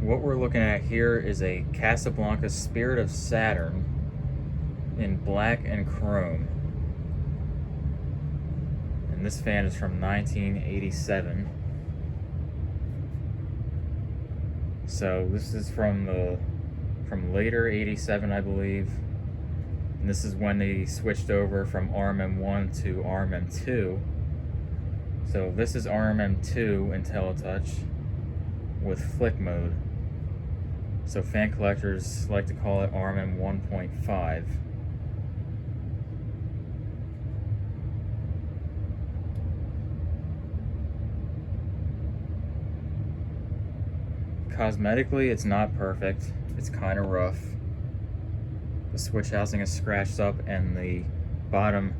What we're looking at here is a Casablanca Spirit of Saturn in black and chrome. And this fan is from 1987. So this is from later 87, I believe. And this is when they switched over from RMM1 to RMM2. So this is RMM2 IntelliTouch with flick mode. So fan collectors like to call it RMM 1.5. Cosmetically, it's not perfect. It's kind of rough. The switch housing is scratched up and the bottom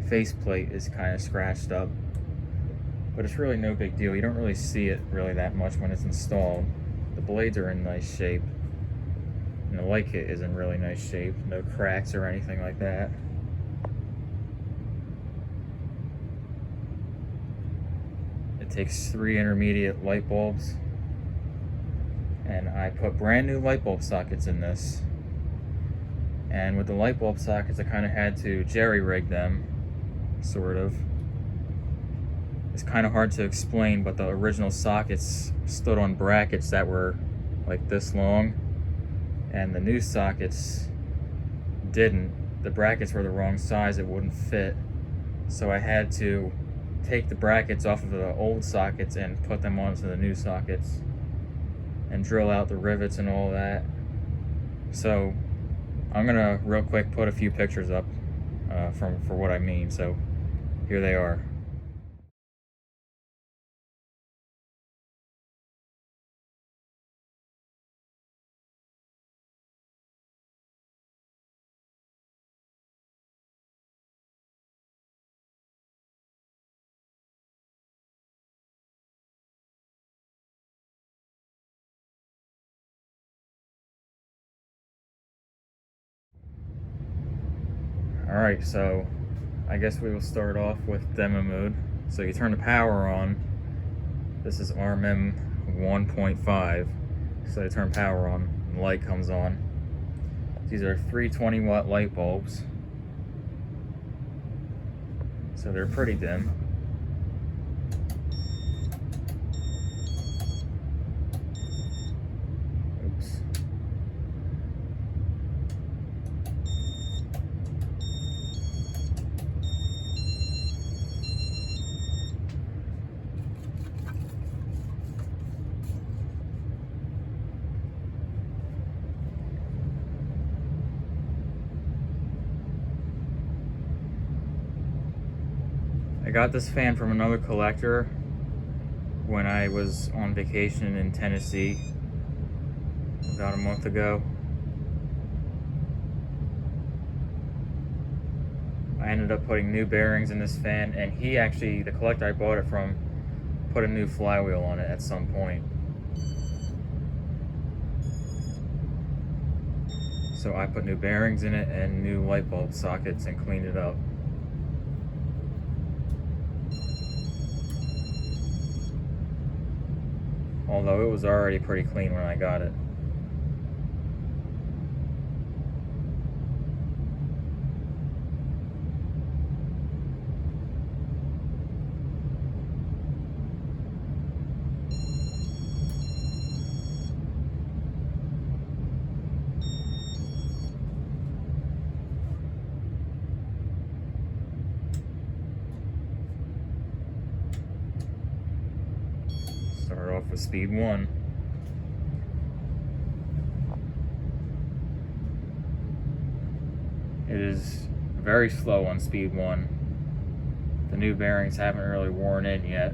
faceplate is kind of scratched up. But it's really no big deal. You don't really see it really that much when it's installed. The blades are in nice shape. And the light kit is in really nice shape. No cracks or anything like that. It takes 3 intermediate light bulbs. And I put brand new light bulb sockets in this. And with the light bulb sockets, I kind of had to jerry-rig them, sort of. It's kind of hard to explain, but the original sockets stood on brackets that were like this long, and the new sockets didn't. The brackets were the wrong size, it wouldn't fit. So I had to take the brackets off of the old sockets and put them onto the new sockets and drill out the rivets and all that. So I'm gonna real quick put a few pictures up for what I mean. So here they are. Alright, so I guess we will start off with demo mode. So you turn the power on. This is RMM 1.5. So you turn power on and the light comes on. These are 320 watt light bulbs. So they're pretty dim. Oops. I got this fan from another collector when I was on vacation in Tennessee about a month ago. I ended up putting new bearings in this fan, and he actually, the collector I bought it from, put a new flywheel on it at some point. So I put new bearings in it and new light bulb sockets and cleaned it up. Although it was already pretty clean when I got it. Start off with speed 1. It is very slow on speed 1. The new bearings haven't really worn in yet.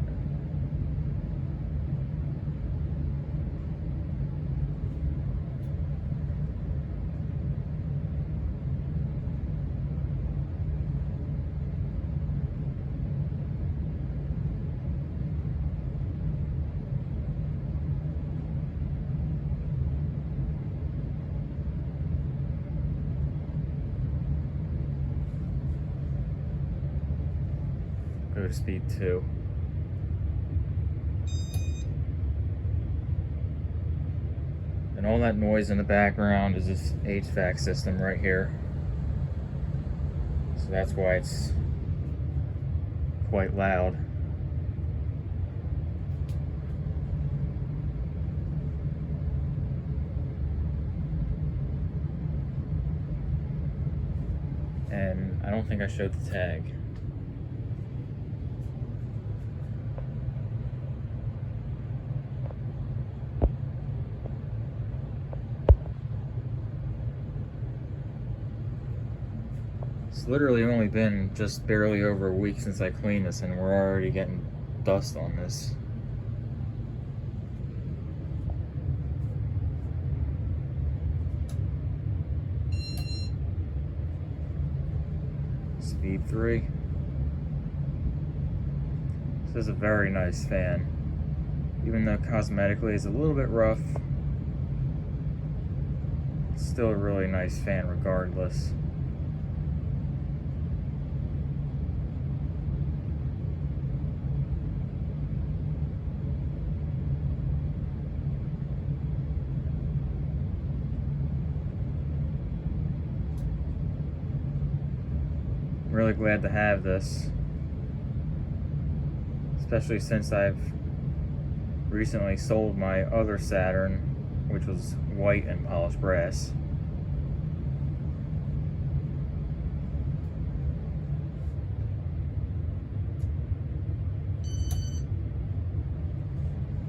Go to speed 2. . And all that noise in the background is this HVAC system right here. So that's why it's quite loud. And I don't think I showed the tag. It's literally only been just barely over a week since I cleaned this, and we're already getting dust on this. Speed 3. This is a very nice fan. Even though cosmetically it's a little bit rough, it's still a really nice fan regardless. I'm really glad to have this, especially since I've recently sold my other Saturn, which was white and polished brass.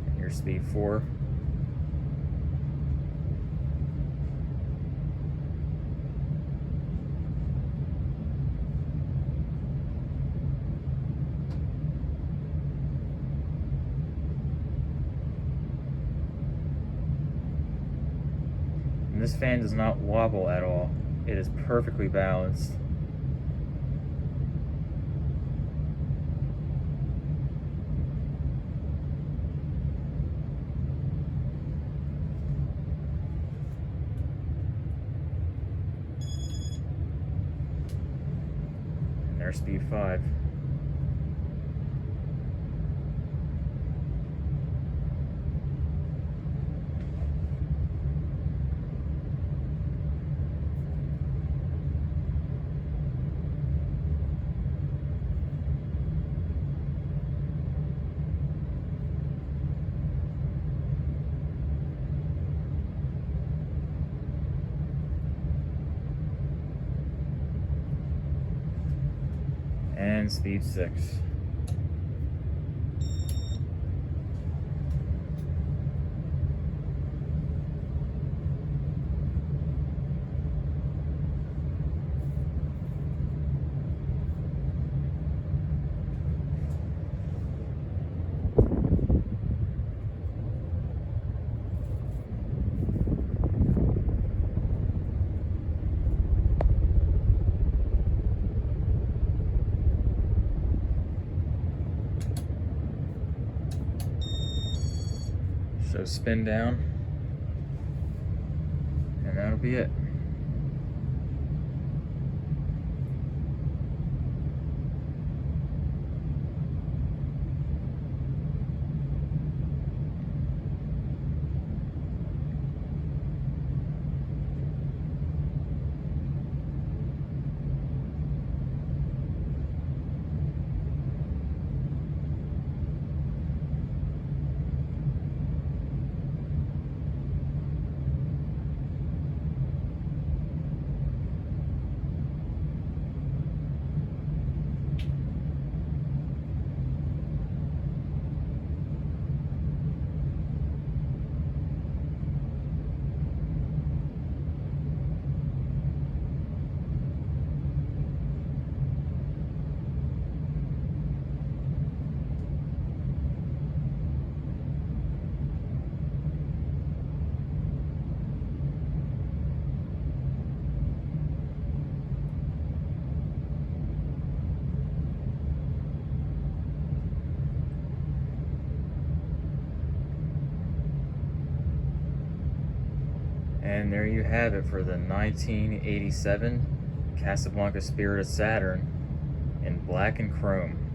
And here's speed 4. And this fan does not wobble at all. It is perfectly balanced. And there's speed 5. And speed 6. So spin down, and that'll be it. And there you have it for the 1987 Casablanca Spirit of Saturn in black and chrome.